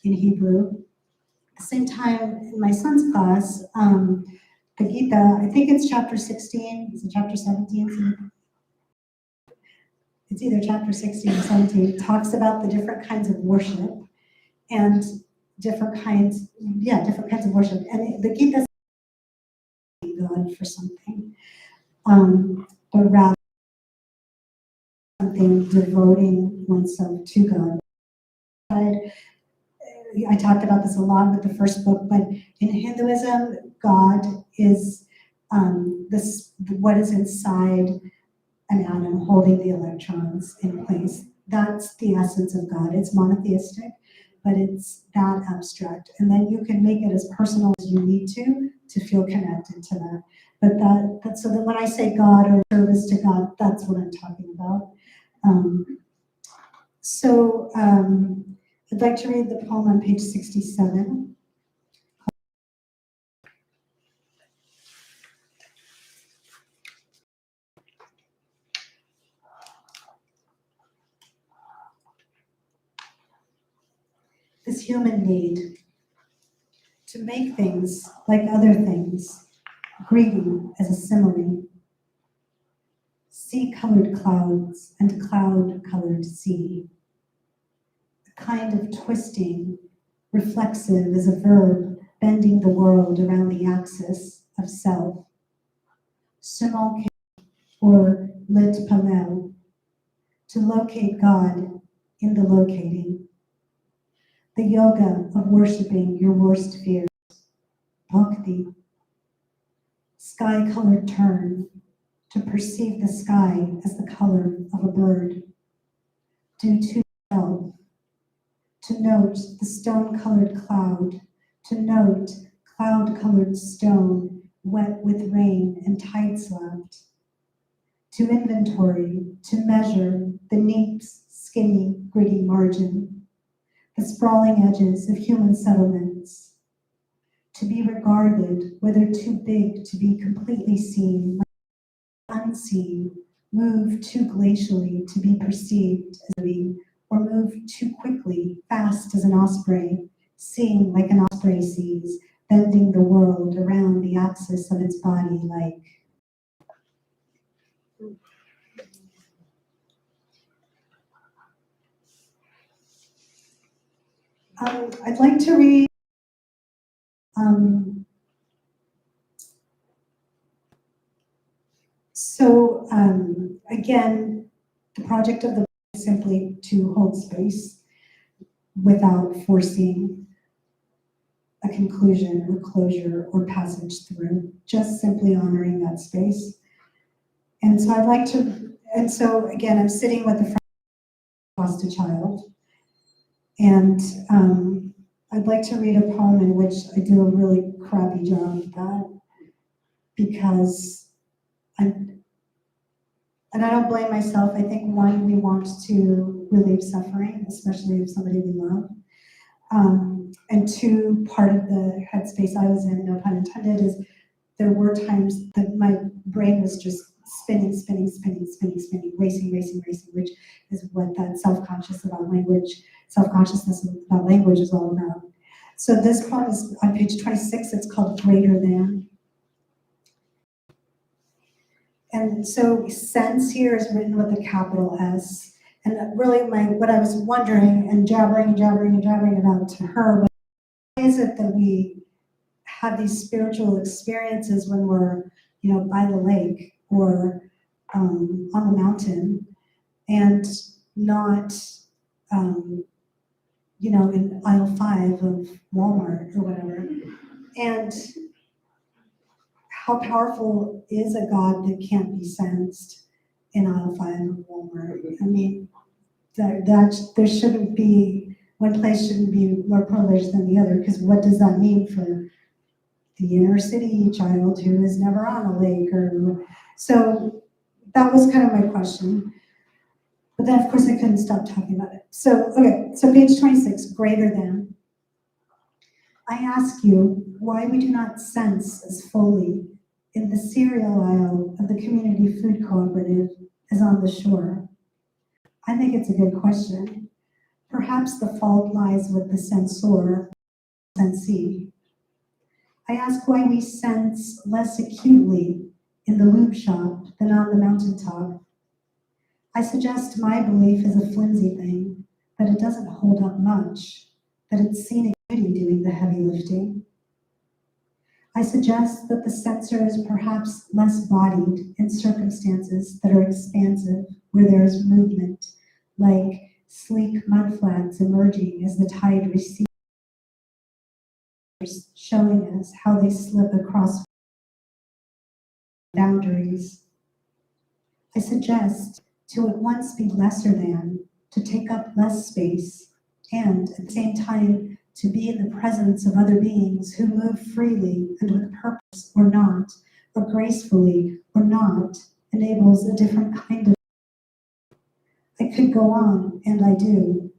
in Hebrew. At the same time, in my son's class, the Gita, I think it's chapter 16, is it chapter 17? It's either chapter 16 or 17, talks about the different kinds of worship and different kinds of worship. And the Gita is God for something, but rather something devoting oneself to God. I talked about this a lot with the first book, but in Hinduism, God is what is inside an atom holding the electrons in place. That's the essence of God. It's monotheistic, but it's that abstract. And then you can make it as personal as you need to feel connected to that. But that's so that when I say God or service to God, that's what I'm talking about. I'd like to read the poem on page 67. This human need to make things like other things, greedy as a simile, sea-colored clouds and cloud-colored sea, a kind of twisting, reflexive as a verb bending the world around the axis of self, simulcane or litpalel, to locate God in the locating, the yoga of worshiping your worst fears, bhakti, sky-colored turn, to perceive the sky as the color of a bird, due to self, to note the stone-colored cloud, to note cloud-colored stone wet with rain and tide-slapped, to inventory, to measure the neat, skinny, gritty margin, the sprawling edges of human settlements, to be regarded, whether too big to be completely seen, unseen, move too glacially to be perceived as being, or move too quickly, fast as an osprey, seeing like an osprey sees, bending the world around the axis of its body like. I'd like to read again, the project of the book is simply to hold space without forcing a conclusion or closure or passage through, just simply honoring that space. And so I'd like to, and so again, I'm sitting with a friend who lost a child, and I'd like to read a poem in which I do a really crappy job of that, because and I don't blame myself. I think one, we want to relieve suffering, especially of somebody we love. And two, part of the headspace I was in, no pun intended, is there were times that my brain was just spinning, racing, which is what that self-consciousness about language is all about. So this poem is on page 26, it's called Greater Than. And so sense here is written with a capital S. And really what I was wondering and jabbering about to her, why is it that we have these spiritual experiences when we're, by the lake or on the mountain, and not, in aisle 5 of Walmart or whatever? And how powerful is a God that can't be sensed in aisle 5 of Walmart? I mean, there shouldn't be, one place shouldn't be more privileged than the other, because what does that mean for the inner city child who is never on a lake? So that was kind of my question. But then, of course, I couldn't stop talking about it. So, okay, so page 26, Greater Than. I ask you why we do not sense as fully in the cereal aisle of the community food cooperative as on the shore. I think it's a good question. Perhaps the fault lies with the censor, sensee. I ask why we sense less acutely in the lube shop than on the mountaintop. I suggest my belief is a flimsy thing, that it doesn't hold up much, that it's scenic beauty doing the heavy lifting. I suggest that the sensor is perhaps less bodied in circumstances that are expansive, where there is movement, like sleek mudflats emerging as the tide recedes, showing us how they slip across boundaries. I suggest to at once be lesser than, to take up less space, and at the same time to be in the presence of other beings who move freely and with purpose or not, or gracefully or not, enables a different kind of. I could go on, and I do.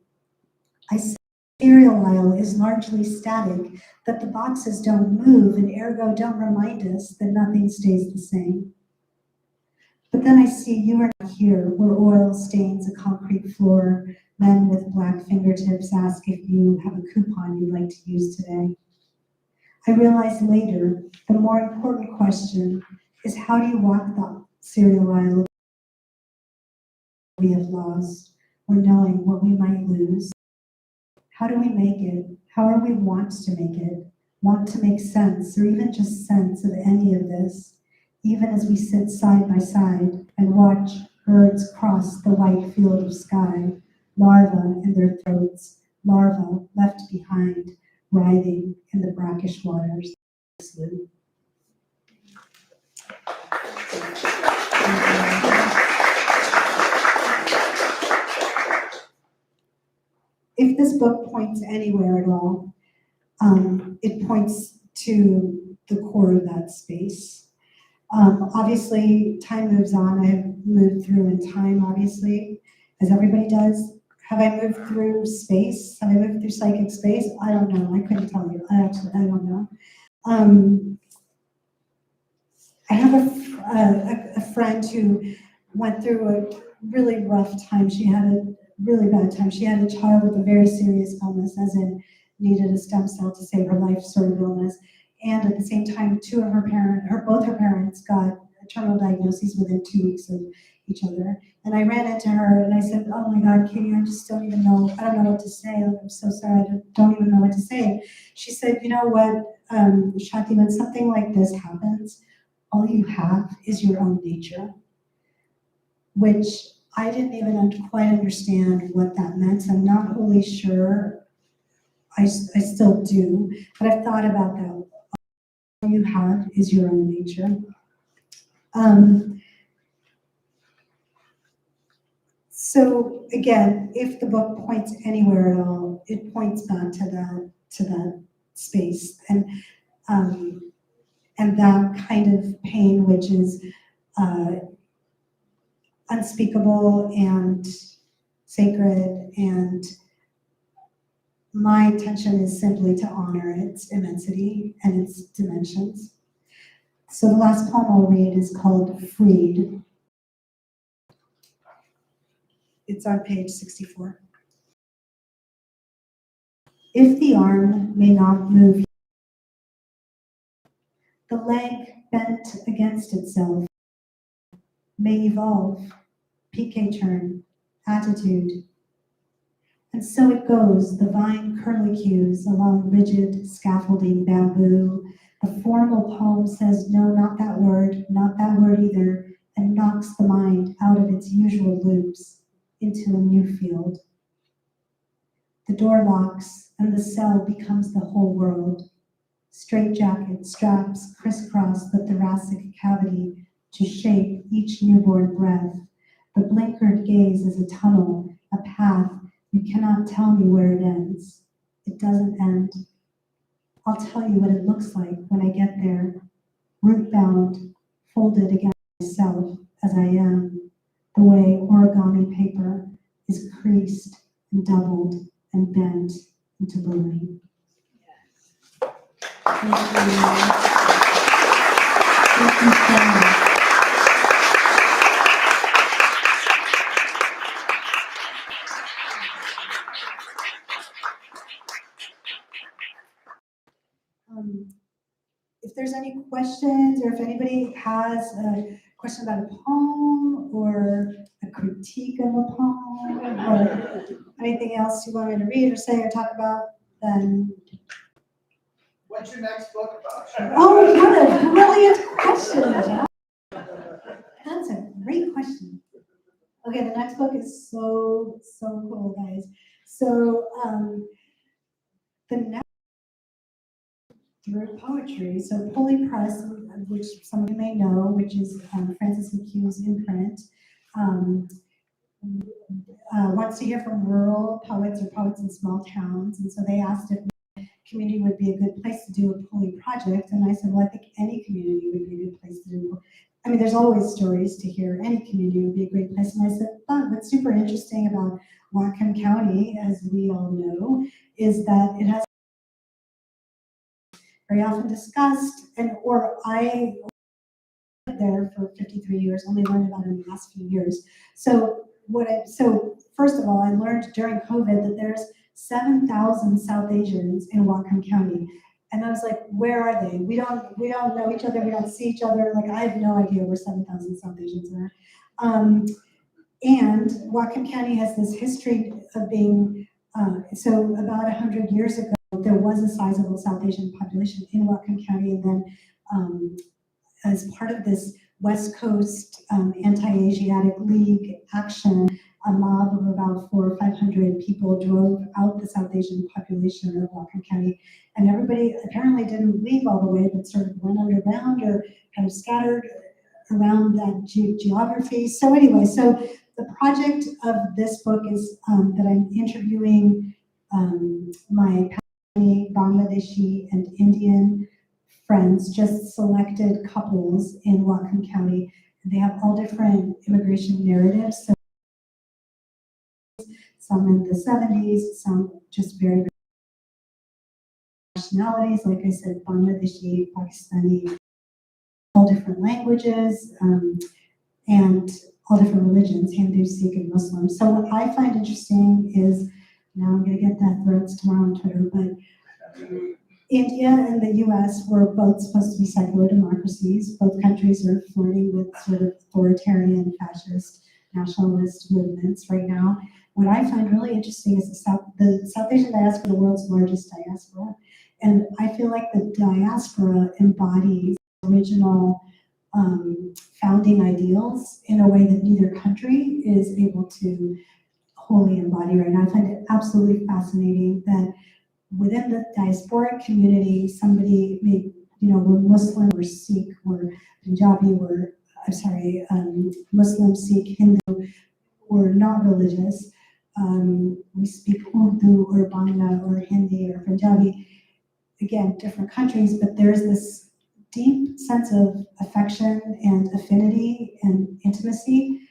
I say the cereal aisle is largely static, that the boxes don't move and ergo don't remind us that nothing stays the same. But then I see you are not here, where oil stains a concrete floor. Men with black fingertips ask if you have a coupon you'd like to use today. I realize later the more important question is, how do you walk the cereal aisle we have lost, or knowing what we might lose? How do we make it? How are we want to make it? Want to make sense, or even just sense of any of this, even as we sit side by side and watch birds cross the white field of sky, larvae in their throats, larvae left behind, writhing in the brackish waters. If this book points anywhere at all, it points to the core of that space. Obviously, time moves on. I have moved through in time, obviously, as everybody does. Have I moved through space? Have I moved through psychic space? I don't know. I couldn't tell you. I don't know. I have a friend who went through a really rough time. She had a really bad time. She had a child with a very serious illness, as in needed a stem cell to save her life sort of illness. And at the same time, both her parents got terminal diagnoses within 2 weeks of each other. And I ran into her and I said, "Oh my God, Katie, I just don't even know. I don't know what to say. I'm so sorry. I don't even know what to say." She said, "You know what, Sati, when something like this happens, all you have is your own nature," which I didn't even quite understand what that meant. I'm not wholly sure. I still do, but I've thought about that. All you have is your own nature. So again, if the book points anywhere at all, it points back to that space and that kind of pain, which is unspeakable and sacred, and my intention is simply to honor its immensity and its dimensions. So the last poem I'll read is called Freed. It's on page 64. If the arm may not move, the leg bent against itself may evolve, piqué turn, attitude. And so it goes, the vine curlicues along rigid scaffolding bamboo. The formal poem says, no, not that word either, and knocks the mind out of its usual loops into a new field. The door locks and the cell becomes the whole world. Straitjacket straps crisscross the thoracic cavity to shape each newborn breath. The blinkered gaze is a tunnel, a path. You cannot tell me where it ends. It doesn't end. I'll tell you what it looks like when I get there. Root-bound, folded against myself as I am, the way origami paper is creased and doubled and bent into balloon. Thank you. Thank you so much. If there's any questions, or if anybody has a question about a poem or a critique of a poem or anything else you want me to read or say or talk about, then. What's your next book about? Oh, what a brilliant question, Jeff. That's a great question. Okay, the next book is so cool, guys. So the next through poetry. So Pulley Press, which some of you may know, which is Francis McHugh's imprint, wants to hear from rural poets or poets in small towns. And so they asked if community would be a good place to do a Pulley project. And I said, well, I think any community would be a good place to do. I mean, there's always stories to hear. Any community would be a great place. And I said, what's super interesting about Whatcom County, as we all know, is that it has very often discussed, I lived there for 53 years, only learned about it in the last few years. So first of all, I learned during COVID that there's 7,000 South Asians in Whatcom County. And I was like, where are they? We don't know each other, we don't see each other. Like, I have no idea where 7,000 South Asians are. And Whatcom County has this history of being, so about 100 years ago, there was a sizable South Asian population in Whatcom County, and then as part of this West Coast Anti-Asiatic League action, a mob of about 400 or 500 people drove out the South Asian population of Whatcom County, and everybody apparently didn't leave all the way, but sort of went underground or kind of scattered around that geography. So anyway, so the project of this book is that I'm interviewing my Bangladeshi and Indian friends, just selected couples in Whatcom County. And they have all different immigration narratives. So some in the 70s, some just very, very nationalities, like I said, Bangladeshi, Pakistani, all different languages, and all different religions, Hindu, Sikh, and Muslim. So what I find interesting is, now I'm gonna get death threats tomorrow on Twitter, but India and the US were both supposed to be secular democracies. Both countries are flirting with sort of authoritarian, fascist, nationalist movements right now. What I find really interesting is the South Asian diaspora, the world's largest diaspora. And I feel like the diaspora embodies original founding ideals in a way that neither country is able to wholly embody right now. I find it absolutely fascinating that within the diasporic community, somebody may, we're Muslim, we're Sikh, we're Punjabi, Muslim, Sikh, Hindu, we're not religious. We speak Urdu or Bangla or Hindi or Punjabi. Again, different countries, but there's this deep sense of affection and affinity and intimacy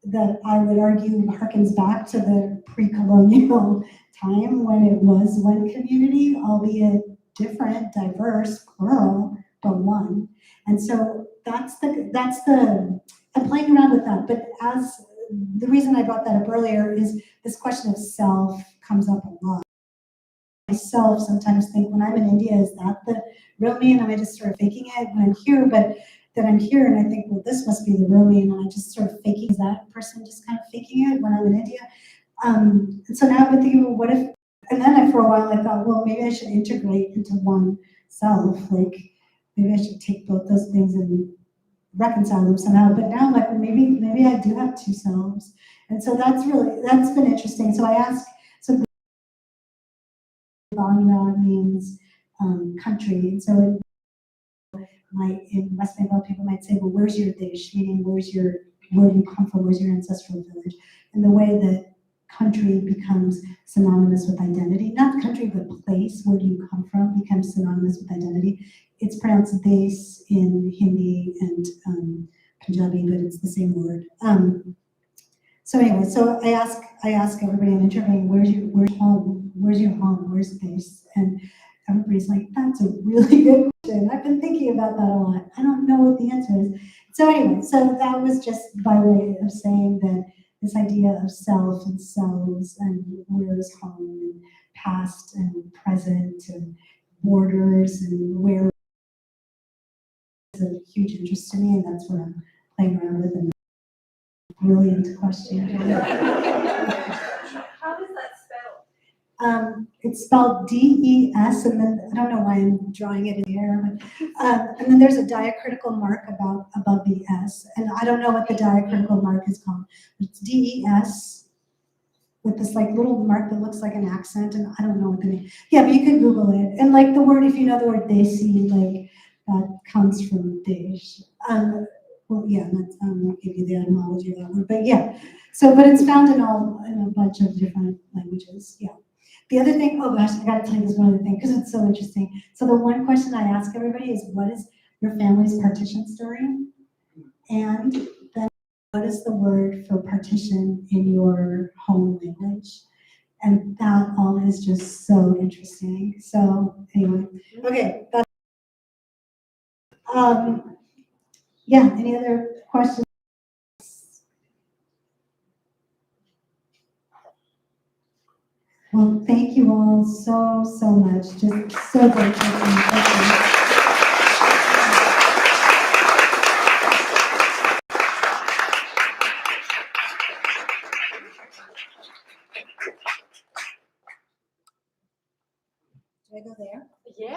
that I would argue harkens back to the pre-colonial time when it was one community, albeit different, diverse, plural, but one. And so I'm playing around with that. But as the reason I brought that up earlier is this question of self comes up a lot. Myself sometimes think when I'm in India, is that the real me? And am I just sort of faking it when I'm here? But that I'm here and I think, well, this must be the real me, and I just sort of faking, is that person just kind of faking it when I'm in India? And so now I've been thinking, well, what if, and then for a while I thought, well, maybe I should integrate into one self, like maybe I should take both those things and reconcile them somehow. But now I'm like, well, maybe I do have two selves. And so that's been interesting. So I asked, so Bangla means country, and so in West Bengal, people might say, well, where's your Desh? Meaning, where you come from, where's your ancestral village? And the way that country becomes synonymous with identity, not country, but place, where do you come from, becomes synonymous with identity. It's pronounced Desh in Hindi and Punjabi, but it's the same word. So anyway, so I ask everybody I'm interviewing, where's your home? Where's your home? Where's this? And everybody's like, that's a really good question. I've been thinking about that a lot. I don't know what the answer is. So anyway, so that was just by way of saying that this idea of self and selves and where is home and past and present and borders and where is a huge interest to me, and that's what I'm playing around with and brilliant question. How is that spelled? It's spelled D-E-S, and then I don't know why I'm drawing it in the air, but, and then there's a diacritical mark above the S, and I don't know what the diacritical mark is called. It's D-E-S with this like little mark that looks like an accent, and I don't know what the name. Yeah, but you can Google it, and like the word, if you know the word desi, like that comes from Desh. Well, yeah, I won't give you the etymology of that word, but yeah. So, but it's found in a bunch of different languages. Yeah. The other thing, oh gosh, I gotta tell you this one other thing because it's so interesting. So the one question I ask everybody is, what is your family's partition story? And then what is the word for partition in your home language? And that all is just so interesting. So anyway, okay. Yeah, any other questions? Well, thank you all so much. Just so grateful. Thank you. Do I go there? Yeah.